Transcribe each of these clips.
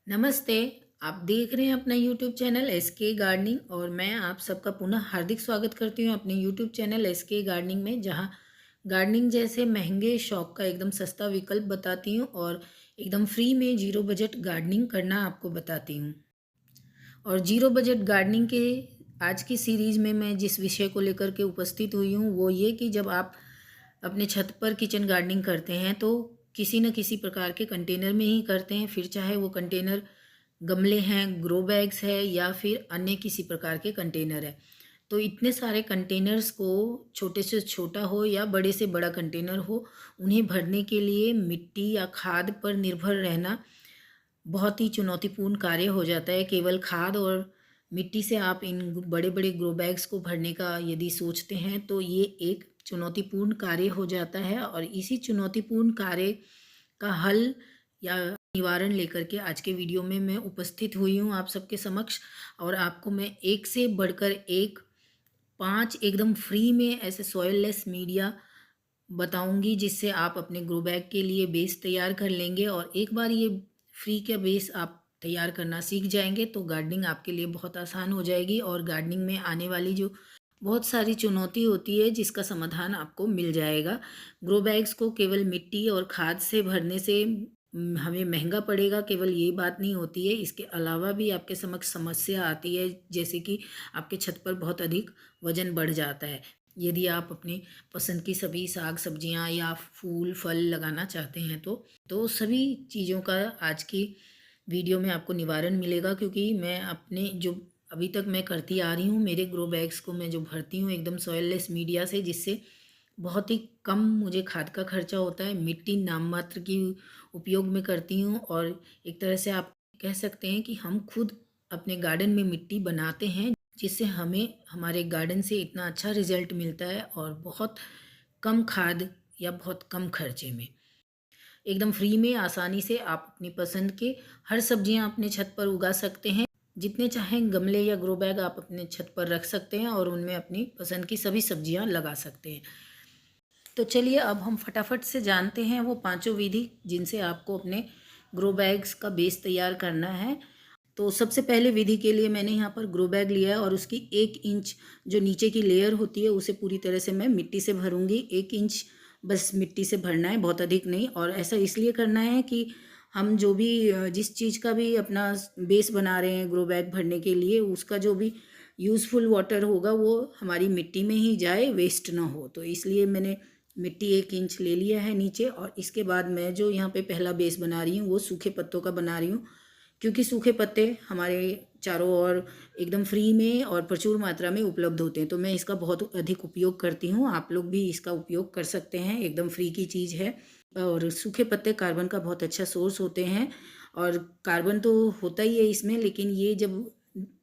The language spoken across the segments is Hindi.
नमस्ते। आप देख रहे हैं अपना यूट्यूब चैनल एसके गार्डनिंग और मैं आप सबका पुनः हार्दिक स्वागत करती हूं अपने यूट्यूब चैनल एसके गार्डनिंग में, जहां गार्डनिंग जैसे महंगे शौक का एकदम सस्ता विकल्प बताती हूं और एकदम फ्री में जीरो बजट गार्डनिंग करना आपको बताती हूं। और जीरो बजट गार्डनिंग के आज की सीरीज़ में मैं जिस विषय को लेकर के उपस्थित हुई हूँ वो ये कि जब आप अपने छत पर किचन गार्डनिंग करते हैं तो किसी न किसी प्रकार के कंटेनर में ही करते हैं, फिर चाहे वो कंटेनर गमले हैं, ग्रो बैग्स है या फिर अन्य किसी प्रकार के कंटेनर है। तो इतने सारे कंटेनर्स को छोटे से छोटा हो या बड़े से बड़ा कंटेनर हो, उन्हें भरने के लिए मिट्टी या खाद पर निर्भर रहना बहुत ही चुनौतीपूर्ण कार्य हो जाता है। केवल खाद और मिट्टी से आप इन बड़े बड़े ग्रो बैग्स को भरने का यदि सोचते हैं तो ये एक चुनौतीपूर्ण कार्य हो जाता है। और इसी चुनौतीपूर्ण कार्य का हल या निवारण लेकर के आज के वीडियो में मैं उपस्थित हुई हूँ आप सबके समक्ष। और आपको मैं एक से बढ़कर एक 5 एकदम फ्री में ऐसे सॉइललेस मीडिया बताऊंगी जिससे आप अपने ग्रो बैग के लिए बेस तैयार कर लेंगे। और एक बार ये फ्री का बेस आप तैयार करना सीख जाएंगे तो गार्डनिंग आपके लिए बहुत आसान हो जाएगी और गार्डनिंग में आने वाली जो बहुत सारी चुनौती होती है जिसका समाधान आपको मिल जाएगा। ग्रो बैग्स को केवल मिट्टी और खाद से भरने से हमें महंगा पड़ेगा, केवल ये बात नहीं होती है। इसके अलावा भी आपके समक्ष समस्या आती है, जैसे कि आपके छत पर बहुत अधिक वजन बढ़ जाता है। यदि आप अपने पसंद की सभी साग सब्जियां या फूल फल लगाना चाहते हैं तो सभी चीज़ों का आज की वीडियो में आपको निवारण मिलेगा, क्योंकि मैं अपने जो अभी तक मैं करती आ रही हूँ, मेरे ग्रो बैग्स को मैं जो भरती हूँ एकदम सॉइललेस मीडिया से, जिससे बहुत ही कम मुझे खाद का खर्चा होता है। मिट्टी नाम मात्र की उपयोग में करती हूँ और एक तरह से आप कह सकते हैं कि हम खुद अपने गार्डन में मिट्टी बनाते हैं, जिससे हमें हमारे गार्डन से इतना अच्छा रिजल्ट मिलता है और बहुत कम खाद या बहुत कम खर्चे में एकदम फ्री में आसानी से आप अपनी पसंद के हर सब्जियां अपने छत पर उगा सकते हैं। जितने चाहें गमले या ग्रो बैग आप अपने छत पर रख सकते हैं और उनमें अपनी पसंद की सभी सब्जियां लगा सकते हैं। तो चलिए अब हम फटाफट से जानते हैं वो पांचों विधि जिनसे आपको अपने ग्रो बैग्स का बेस तैयार करना है। तो सबसे पहले विधि के लिए मैंने यहाँ पर ग्रो बैग लिया है और उसकी 1 इंच जो नीचे की लेयर होती है उसे पूरी तरह से मैं मिट्टी से भरूंगी। 1 इंच बस मिट्टी से भरना है, बहुत अधिक नहीं। और ऐसा इसलिए करना है कि हम जो भी जिस चीज़ का भी अपना बेस बना रहे हैं ग्रो बैग भरने के लिए, उसका जो भी यूज़फुल वाटर होगा वो हमारी मिट्टी में ही जाए, वेस्ट ना हो। तो इसलिए मैंने मिट्टी 1 इंच ले लिया है नीचे। और इसके बाद मैं जो यहाँ पे पहला बेस बना रही हूँ वो सूखे पत्तों का बना रही हूँ, क्योंकि सूखे पत्ते हमारे चारों ओर एकदम फ्री में और प्रचुर मात्रा में उपलब्ध होते हैं, तो मैं इसका बहुत अधिक उपयोग करती हूँ। आप लोग भी इसका उपयोग कर सकते हैं, एकदम फ्री की चीज़ है। और सूखे पत्ते कार्बन का बहुत अच्छा सोर्स होते हैं। और कार्बन तो होता ही है इसमें, लेकिन ये जब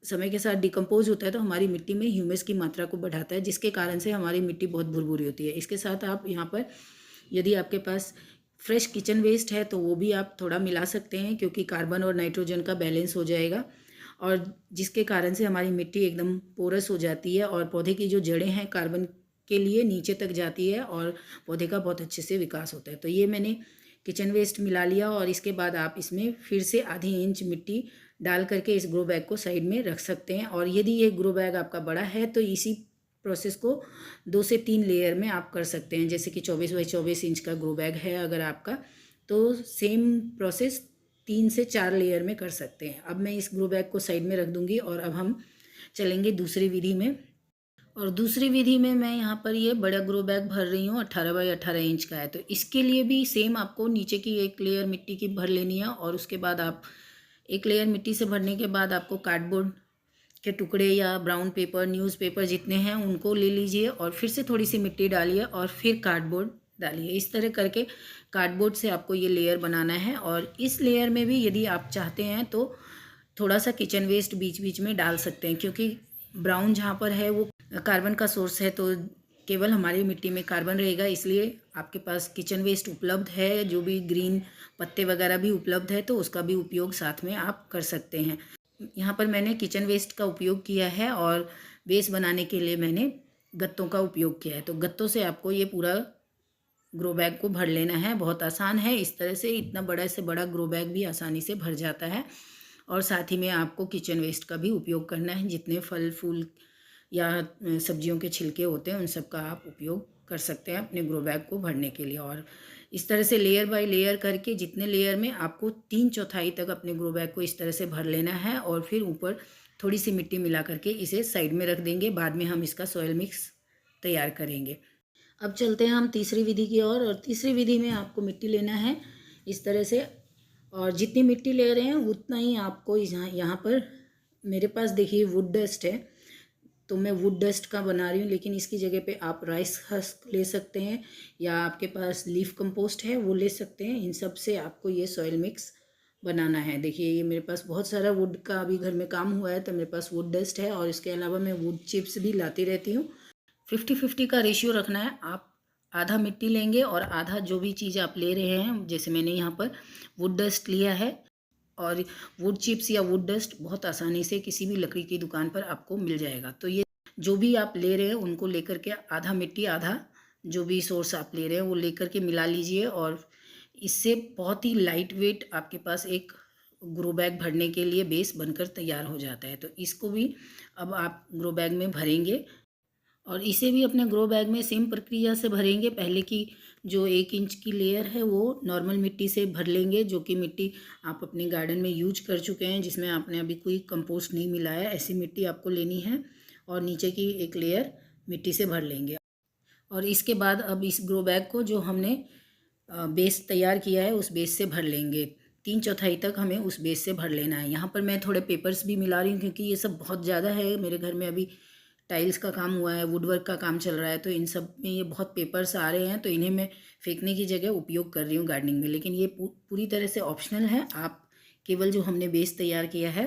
समय के साथ डिकम्पोज होता है तो हमारी मिट्टी में ह्यूमस की मात्रा को बढ़ाता है, जिसके कारण से हमारी मिट्टी बहुत भुरभुरी होती है। इसके साथ आप यहाँ पर यदि आपके पास फ्रेश किचन वेस्ट है तो वो भी आप थोड़ा मिला सकते हैं, क्योंकि कार्बन और नाइट्रोजन का बैलेंस हो जाएगा और जिसके कारण से हमारी मिट्टी एकदम पोरस हो जाती है और पौधे की जो जड़ें हैं कार्बन के लिए नीचे तक जाती है और पौधे का बहुत अच्छे से विकास होता है। तो ये मैंने किचन वेस्ट मिला लिया और इसके बाद आप इसमें फिर से आधी इंच मिट्टी डाल करके इस ग्रो बैग को साइड में रख सकते हैं। और यदि ये ग्रो बैग आपका बड़ा है तो इसी प्रोसेस को 2 से 3 लेयर में आप कर सकते हैं। जैसे कि 24 बाई 24 इंच का ग्रो बैग है अगर आपका, तो सेम प्रोसेस 3 से 4 लेयर में कर सकते हैं। अब मैं इस ग्रो बैग को साइड में रख दूंगी और अब हम चलेंगे दूसरी विधि में। और दूसरी विधि में मैं यहाँ पर ये बड़ा ग्रो बैग भर रही हूँ, 18 बाई 18 इंच का है। तो इसके लिए भी सेम आपको नीचे की एक लेयर मिट्टी की भर लेनी है और उसके बाद आप एक लेयर मिट्टी से भरने के बाद आपको कार्डबोर्ड के टुकड़े या ब्राउन पेपर, न्यूज़पेपर जितने हैं उनको ले लीजिए और फिर से थोड़ी सी मिट्टी डालिए और फिर कार्डबोर्ड डालिए। इस तरह करके कार्डबोर्ड से आपको ये लेयर बनाना है। और इस लेयर में भी यदि आप चाहते हैं तो थोड़ा सा किचन वेस्ट बीच बीच में डाल सकते हैं, क्योंकि ब्राउन जहाँ पर है वो कार्बन का सोर्स है, तो केवल हमारी मिट्टी में कार्बन रहेगा। इसलिए आपके पास किचन वेस्ट उपलब्ध है, जो भी ग्रीन पत्ते वगैरह भी उपलब्ध है, तो उसका भी उपयोग साथ में आप कर सकते हैं। यहाँ पर मैंने किचन वेस्ट का उपयोग किया है और बेस बनाने के लिए मैंने गत्तों का उपयोग किया है। तो गत्तों से आपको ये पूरा ग्रो बैग को भर लेना है। बहुत आसान है, इस तरह से इतना बड़ा से बड़ा ग्रो बैग भी आसानी से भर जाता है। और साथ ही में आपको किचन वेस्ट का भी उपयोग करना है। जितने फल फूल या सब्जियों के छिलके होते हैं उन सब का आप उपयोग कर सकते हैं अपने ग्रो बैग को भरने के लिए। और इस तरह से लेयर बाय लेयर करके जितने लेयर में आपको 3/4 तक अपने ग्रो बैग को इस तरह से भर लेना है। और फिर ऊपर थोड़ी सी मिट्टी मिला करके इसे साइड में रख देंगे। बाद में हम इसका सॉइल मिक्स तैयार करेंगे। अब चलते हैं हम तीसरी विधि की ओर। और तीसरी विधि में आपको मिट्टी लेना है इस तरह से, और जितनी मिट्टी ले रहे हैं उतना ही आपको यहाँ पर मेरे पास देखिए वुड डस्ट है, तो मैं वुड डस्ट का बना रही हूँ, लेकिन इसकी जगह पे आप राइस हस्क ले सकते हैं या आपके पास लीफ कंपोस्ट है वो ले सकते हैं। इन सब से आपको ये सॉइल मिक्स बनाना है। देखिए ये मेरे पास बहुत सारा वुड का अभी घर में काम हुआ है, तो मेरे पास वुड डस्ट है और इसके अलावा मैं वुड चिप्स भी लाती रहती हूँ। 50-50 का रेशियो रखना है। आप आधा मिट्टी लेंगे और आधा जो भी चीज़ आप ले रहे हैं, जैसे मैंने यहाँ पर वुड डस्ट लिया है। और वुड चिप्स या वुड डस्ट बहुत आसानी से किसी भी लकड़ी की दुकान पर आपको मिल जाएगा। तो ये जो भी आप ले रहे हैं उनको लेकर के आधा मिट्टी आधा जो भी सोर्स आप ले रहे हैं वो लेकर के मिला लीजिए। और इससे बहुत ही लाइट वेट आपके पास एक ग्रो बैग भरने के लिए बेस बनकर तैयार हो जाता है। तो इसको भी अब आप ग्रो बैग में भरेंगे और इसे भी अपने ग्रो बैग में सेम प्रक्रिया से भरेंगे। पहले की जो 1 इंच की लेयर है वो नॉर्मल मिट्टी से भर लेंगे, जो कि मिट्टी आप अपने गार्डन में यूज कर चुके हैं, जिसमें आपने अभी कोई कंपोस्ट नहीं मिलाया, ऐसी मिट्टी आपको लेनी है। और नीचे की एक लेयर मिट्टी से भर लेंगे। और इसके बाद अब इस ग्रो बैग को जो हमने बेस तैयार किया है उस बेस से भर लेंगे। 3/4 तक हमें उस बेस से भर लेना है। यहाँ पर मैं थोड़े पेपर्स भी मिला रही हूँ क्योंकि ये सब बहुत ज़्यादा है। मेरे घर में अभी टाइल्स का काम हुआ है, वुडवर्क का काम चल रहा है, तो इन सब में ये बहुत पेपर्स आ रहे हैं, तो इन्हें मैं फेंकने की जगह उपयोग कर रही हूँ गार्डनिंग में। लेकिन ये पूरी तरह से ऑप्शनल है। आप केवल जो हमने बेस तैयार किया है,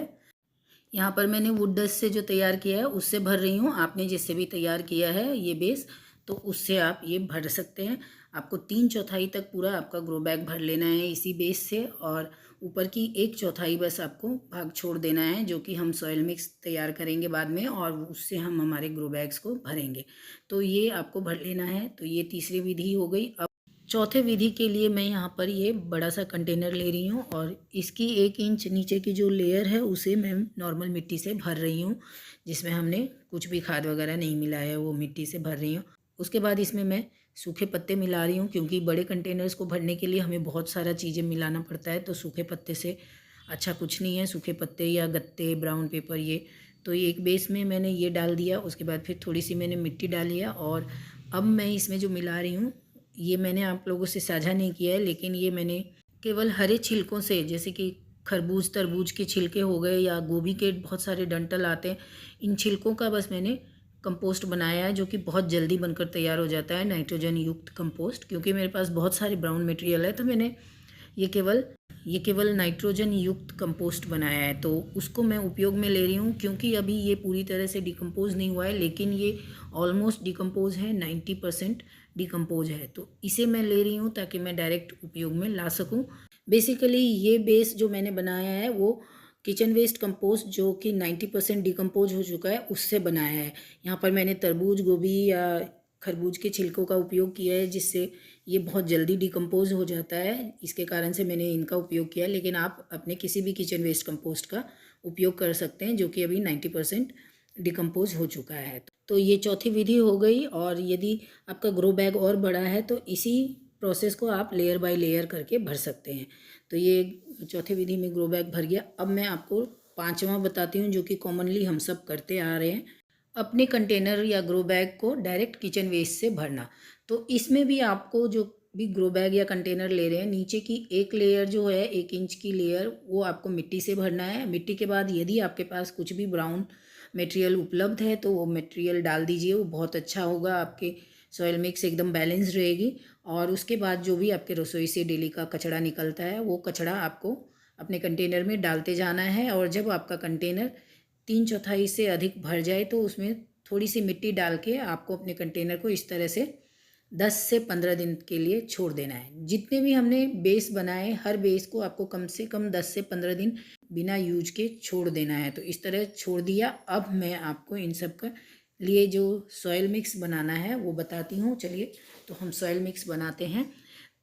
यहाँ पर मैंने वुड डस्ट से जो तैयार किया है उससे भर रही हूँ। आपने जिससे भी तैयार किया है ये बेस, तो उससे आप ये भर सकते हैं। आपको 3/4 तक पूरा आपका ग्रो बैग भर लेना है इसी बेस से, और ऊपर की 1/4 बस आपको भाग छोड़ देना है, जो कि हम सॉइल मिक्स तैयार करेंगे बाद में और उससे हम हमारे ग्रो बैग्स को भरेंगे। तो ये आपको भर लेना है। तो ये तीसरी विधि हो गई। अब चौथे विधि के लिए मैं यहाँ पर ये बड़ा सा कंटेनर ले रही हूँ और इसकी 1 इंच नीचे की जो लेयर है उसे मैं नॉर्मल मिट्टी से भर रही हूँ, जिसमें हमने कुछ भी खाद वगैरह नहीं मिलाया है, वो मिट्टी से भर रही हूँ। उसके बाद इसमें मैं सूखे पत्ते मिला रही हूँ, क्योंकि बड़े कंटेनर्स को भरने के लिए हमें बहुत सारा चीज़ें मिलाना पड़ता है, तो सूखे पत्ते से अच्छा कुछ नहीं है। सूखे पत्ते या गत्ते, ब्राउन पेपर, ये तो ये एक बेस में मैंने ये डाल दिया। उसके बाद फिर थोड़ी सी मैंने मिट्टी डाली है और अब मैं इसमें जो मिला रही हूँ ये मैंने आप लोगों से साझा नहीं किया है, लेकिन ये मैंने केवल हरे छिलकों से, जैसे कि खरबूज तरबूज के छिलके हो गए या गोभी के बहुत सारे डंठल आते हैं, इन छिलकों का बस मैंने कंपोस्ट बनाया है, जो कि बहुत जल्दी बनकर तैयार हो जाता है, नाइट्रोजन युक्त कंपोस्ट। क्योंकि मेरे पास बहुत सारे ब्राउन मटेरियल है, तो मैंने ये केवल नाइट्रोजन युक्त कंपोस्ट बनाया है, तो उसको मैं उपयोग में ले रही हूँ। क्योंकि अभी ये पूरी तरह से डिकम्पोज नहीं हुआ है, लेकिन ये ऑलमोस्ट डिकम्पोज है, 90% डिकम्पोज है, तो इसे मैं ले रही हूँ ताकि मैं डायरेक्ट उपयोग में ला सकूँ। बेसिकली ये बेस जो मैंने बनाया है वो किचन वेस्ट कंपोस्ट, जो कि 90% डिकम्पोज हो चुका है, उससे बनाया है। यहाँ पर मैंने तरबूज, गोभी या खरबूज के छिलकों का उपयोग किया है, जिससे ये बहुत जल्दी डिकम्पोज हो जाता है, इसके कारण से मैंने इनका उपयोग किया है। लेकिन आप अपने किसी भी किचन वेस्ट कंपोस्ट का उपयोग कर सकते हैं, जो कि अभी 90% डिकम्पोज हो चुका है। तो ये चौथी विधि हो गई। और यदि आपका ग्रो बैग और बड़ा है तो इसी प्रोसेस को आप लेयर बाय लेयर करके भर सकते हैं। तो ये चौथी विधि में ग्रो बैग भर गया। अब मैं आपको पांचवा बताती हूँ, जो कि कॉमनली हम सब करते आ रहे हैं, अपने कंटेनर या ग्रो बैग को डायरेक्ट किचन वेस्ट से भरना। तो इसमें भी आपको जो भी ग्रो बैग या कंटेनर ले रहे हैं, नीचे की एक लेयर जो है 1 इंच की लेयर, वो आपको मिट्टी से भरना है। मिट्टी के बाद यदि आपके पास कुछ भी ब्राउन मटेरियल उपलब्ध है तो वो मटेरियल डाल दीजिए, वो बहुत अच्छा होगा, आपके सॉइल मिक्स एकदम बैलेंस रहेगी। और उसके बाद जो भी आपके रसोई से डेली का कचरा निकलता है वो कचरा आपको अपने कंटेनर में डालते जाना है। और जब आपका कंटेनर 3/4 से अधिक भर जाए तो उसमें थोड़ी सी मिट्टी डाल के आपको अपने कंटेनर को इस तरह से 10 से 15 दिन के लिए छोड़ देना है। जितने भी हमने बेस बनाए, हर बेस को आपको कम से कम 10 से 15 दिन बिना यूज के छोड़ देना है। तो इस तरह छोड़ दिया। अब मैं आपको इन सब का लिए जो सॉइल मिक्स बनाना है वो बताती हूँ। चलिए तो हम सॉइल मिक्स बनाते हैं।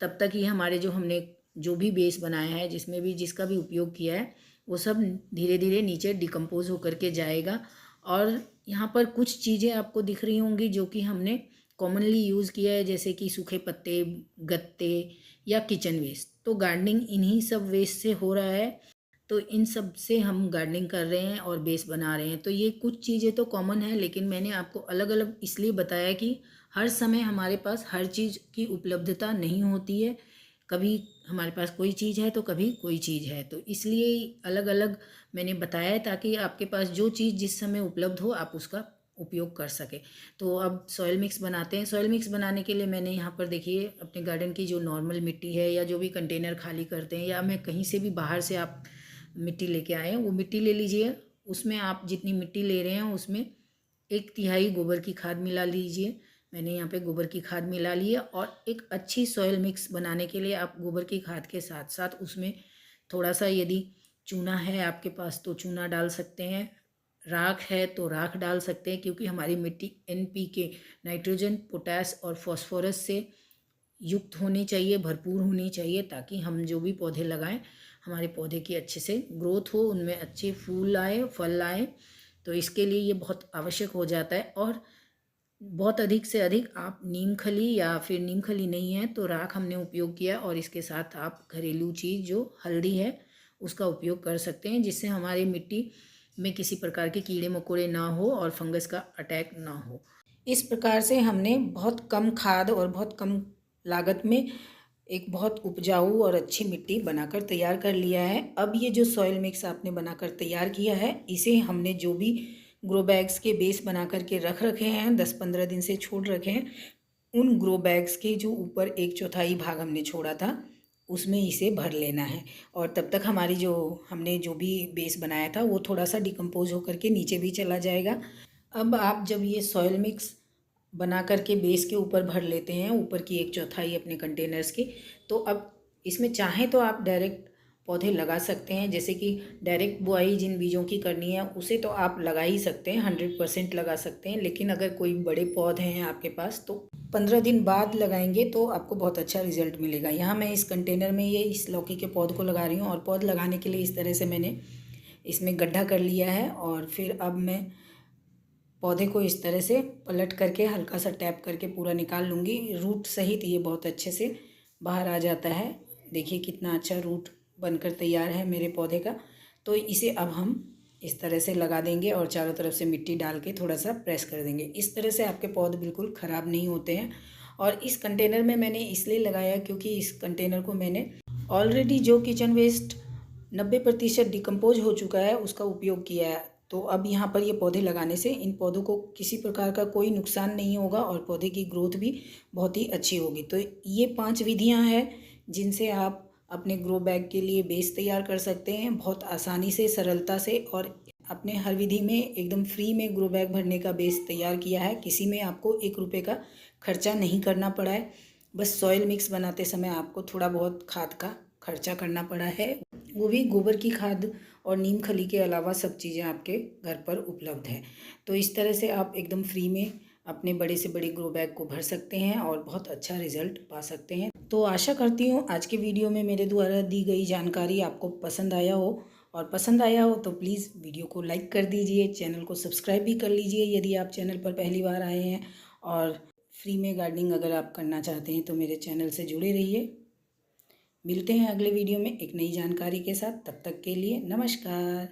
तब तक ये हमारे जो हमने जो भी बेस बनाया है, जिसमें भी जिसका भी उपयोग किया है, वो सब धीरे धीरे नीचे डिकम्पोज होकर के जाएगा। और यहाँ पर कुछ चीज़ें आपको दिख रही होंगी जो कि हमने कॉमनली यूज़ किया है, जैसे कि सूखे पत्ते, गत्ते या किचन वेस्ट। तो गार्डनिंग इन्हीं सब वेस्ट से हो रहा है, तो इन सब से हम गार्डनिंग कर रहे हैं और बेस बना रहे हैं। तो ये कुछ चीज़ें तो कॉमन है, लेकिन मैंने आपको अलग अलग इसलिए बताया कि हर समय हमारे पास हर चीज़ की उपलब्धता नहीं होती है। कभी हमारे पास कोई चीज़ है तो कभी कोई चीज़ है, तो इसलिए अलग अलग मैंने बताया है, ताकि आपके पास जो चीज़ जिस समय उपलब्ध हो आप उसका उपयोग कर सके। तो अब सॉइल मिक्स बनाते हैं। सॉइल मिक्स बनाने के लिए मैंने यहाँ पर देखिए अपने गार्डन की जो नॉर्मल मिट्टी है, या जो भी कंटेनर खाली करते हैं, या मैं कहीं से भी बाहर से आप मिट्टी लेके आए हैं, वो मिट्टी ले लीजिए। उसमें आप जितनी मिट्टी ले रहे हैं उसमें 1/3 गोबर की खाद मिला लीजिए। मैंने यहाँ पे गोबर की खाद मिला ली है। और एक अच्छी सॉइल मिक्स बनाने के लिए आप गोबर की खाद के साथ साथ उसमें थोड़ा सा, यदि चूना है आपके पास तो चूना डाल सकते हैं, राख है तो राख डाल सकते हैं, क्योंकि हमारी मिट्टी NPK, नाइट्रोजन, पोटास और फॉस्फोरस से युक्त होनी चाहिए, भरपूर होनी चाहिए, ताकि हम जो भी पौधे लगाएं हमारे पौधे की अच्छे से ग्रोथ हो, उनमें अच्छे फूल आए, फल आए। तो इसके लिए ये बहुत आवश्यक हो जाता है। और बहुत अधिक से अधिक आप नीम खली, या फिर नीम खली नहीं है तो राख हमने उपयोग किया, और इसके साथ आप घरेलू चीज़ जो हल्दी है उसका उपयोग कर सकते हैं, जिससे हमारी मिट्टी में किसी प्रकार के कीड़े मकोड़े ना हो और फंगस का अटैक ना हो। इस प्रकार से हमने बहुत कम खाद और बहुत कम लागत में एक बहुत उपजाऊ और अच्छी मिट्टी बनाकर तैयार कर लिया है। अब ये जो सॉइल मिक्स आपने बनाकर तैयार किया है, इसे हमने जो भी ग्रो बैग्स के बेस बना करके रख रखे हैं, 10-15 दिन से छोड़ रखे हैं, उन ग्रो बैग्स के जो ऊपर 1/4 भाग हमने छोड़ा था उसमें इसे भर लेना है। और तब तक हमारी जो हमने जो भी बेस बनाया था वो थोड़ा सा डिकम्पोज होकर के नीचे भी चला जाएगा। अब आप जब ये सॉइल मिक्स बना करके बेस के ऊपर भर लेते हैं, ऊपर की 1/4 अपने कंटेनर्स की, तो अब इसमें चाहें तो आप डायरेक्ट पौधे लगा सकते हैं। जैसे कि डायरेक्ट बुआई जिन बीजों की करनी है उसे तो आप लगा ही सकते हैं, 100% लगा सकते हैं। लेकिन अगर कोई बड़े पौधे हैं आपके पास तो 15 दिन बाद लगाएंगे तो आपको बहुत अच्छा रिजल्ट मिलेगा। यहाँ मैं इस कंटेनर में ये इस लौकी के पौध को लगा रही हूँ, और पौध लगाने के लिए इस तरह से मैंने इसमें गड्ढा कर लिया है। और फिर अब मैं पौधे को इस तरह से पलट करके हल्का सा टैप करके पूरा निकाल लूँगी। रूट सहित ये बहुत अच्छे से बाहर आ जाता है। देखिए कितना अच्छा रूट बनकर तैयार है मेरे पौधे का। तो इसे अब हम इस तरह से लगा देंगे और चारों तरफ से मिट्टी डाल के थोड़ा सा प्रेस कर देंगे। इस तरह से आपके पौधे बिल्कुल ख़राब नहीं होते हैं। और इस कंटेनर में मैंने इसलिए लगाया क्योंकि इस कंटेनर को मैंने ऑलरेडी जो किचन वेस्ट 90% डिकम्पोज हो चुका है उसका उपयोग किया है। तो अब यहाँ पर ये पौधे लगाने से इन पौधों को किसी प्रकार का कोई नुकसान नहीं होगा और पौधे की ग्रोथ भी बहुत ही अच्छी होगी। तो ये 5 विधियाँ हैं जिनसे आप अपने ग्रो बैग के लिए बेस तैयार कर सकते हैं बहुत आसानी से, सरलता से। और अपने हर विधि में एकदम फ्री में ग्रो बैग भरने का बेस तैयार किया है। किसी में आपको 1 रुपये का खर्चा नहीं करना पड़ा है। बस सॉइल मिक्स बनाते समय आपको थोड़ा बहुत खाद का खर्चा करना पड़ा है, वो भी गोबर की खाद और नीम खली के अलावा सब चीज़ें आपके घर पर उपलब्ध है। तो इस तरह से आप एकदम फ्री में अपने बड़े से बड़े ग्रो बैग को भर सकते हैं और बहुत अच्छा रिजल्ट पा सकते हैं। तो आशा करती हूँ आज के वीडियो में मेरे द्वारा दी गई जानकारी आपको पसंद आया हो, और पसंद आया हो तो प्लीज़ वीडियो को लाइक कर दीजिए, चैनल को सब्सक्राइब भी कर लीजिए यदि आप चैनल पर पहली बार आए हैं। और फ्री में गार्डनिंग अगर आप करना चाहते हैं तो मेरे चैनल से जुड़े रहिए। मिलते हैं अगले वीडियो में एक नई जानकारी के साथ। तब तक के लिए नमस्कार।